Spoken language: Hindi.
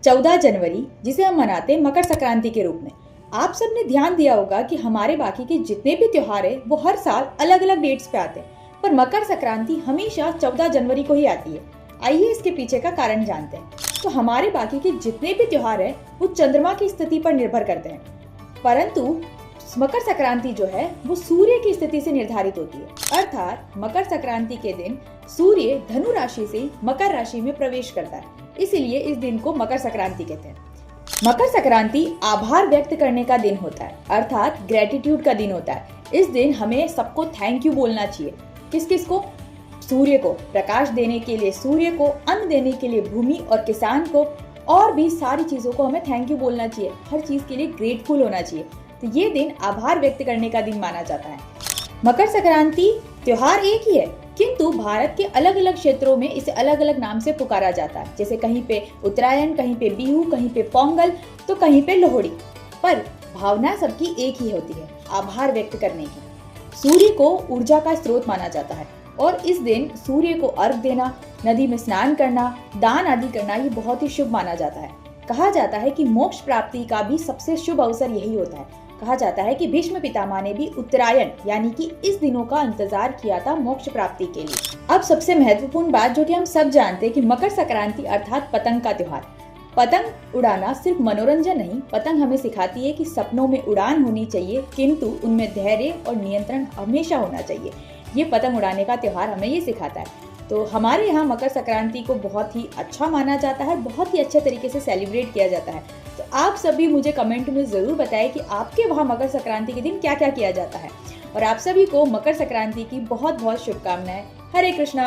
14 जनवरी, जिसे हम मनाते हैं मकर संक्रांति के रूप में। आप सबने ध्यान दिया होगा कि हमारे बाकी के जितने भी त्योहार हैं वो हर साल अलग अलग डेट्स पे आते हैं, पर मकर संक्रांति हमेशा 14 जनवरी को ही आती है। आइए इसके पीछे का कारण जानते हैं। तो हमारे बाकी के जितने भी त्योहार हैं वो चंद्रमा की स्थिति पर निर्भर करते हैं, परंतु मकर संक्रांति जो है वो सूर्य की स्थिति से निर्धारित होती है। अर्थात मकर संक्रांति के दिन सूर्य धनु राशि से मकर राशि में प्रवेश करता है, इसीलिए इस दिन को मकर संक्रांति कहते हैं। मकर संक्रांति आभार व्यक्त करने का दिन होता है, अर्थात ग्रेटिट्यूड का दिन होता है। इस दिन हमें सबको थैंक यू बोलना चाहिए। किस किस को? सूर्य को, प्रकाश देने के लिए सूर्य को, अन्न देने के लिए भूमि और किसान को, और भी सारी चीजों को हमें थैंक यू बोलना चाहिए। हर चीज के लिए ग्रेटफुल होना चाहिए। तो ये दिन आभार व्यक्त करने का दिन माना जाता है। मकर संक्रांति त्योहार एक ही है, किंतु भारत के अलग अलग क्षेत्रों में इसे अलग अलग नाम से पुकारा जाता है। जैसे कहीं पे उत्तरायण, कहीं पे बिहू, कहीं पे पोंगल, तो कहीं पे लोहड़ी। पर भावना सबकी एक ही होती है, आभार व्यक्त करने की। सूर्य को ऊर्जा का स्रोत माना जाता है और इस दिन सूर्य को अर्घ देना, नदी में स्नान करना, दान आदि करना ये बहुत ही शुभ माना जाता है। कहा जाता है कि मोक्ष प्राप्ति का भी सबसे शुभ अवसर यही होता है। कहा जाता है कि भीष्म पितामह ने भी उत्तरायण यानी कि इस दिनों का इंतजार किया था मोक्ष प्राप्ति के लिए। अब सबसे महत्वपूर्ण बात जो कि हम सब जानते हैं कि मकर संक्रांति अर्थात पतंग का त्योहार। पतंग उड़ाना सिर्फ मनोरंजन नहीं, पतंग हमें सिखाती है कि सपनों में उड़ान होनी चाहिए, किंतु उनमें धैर्य और नियंत्रण हमेशा होना चाहिए। ये पतंग उड़ाने का त्योहार हमें ये सिखाता है। तो हमारे यहाँ मकर संक्रांति को बहुत ही अच्छा माना जाता है, बहुत ही अच्छे तरीके से सेलिब्रेट किया जाता है। तो आप सभी मुझे कमेंट में ज़रूर बताएं कि आपके वहाँ मकर संक्रांति के दिन क्या क्या किया जाता है। और आप सभी को मकर संक्रांति की बहुत बहुत शुभकामनाएं। हरे कृष्णा।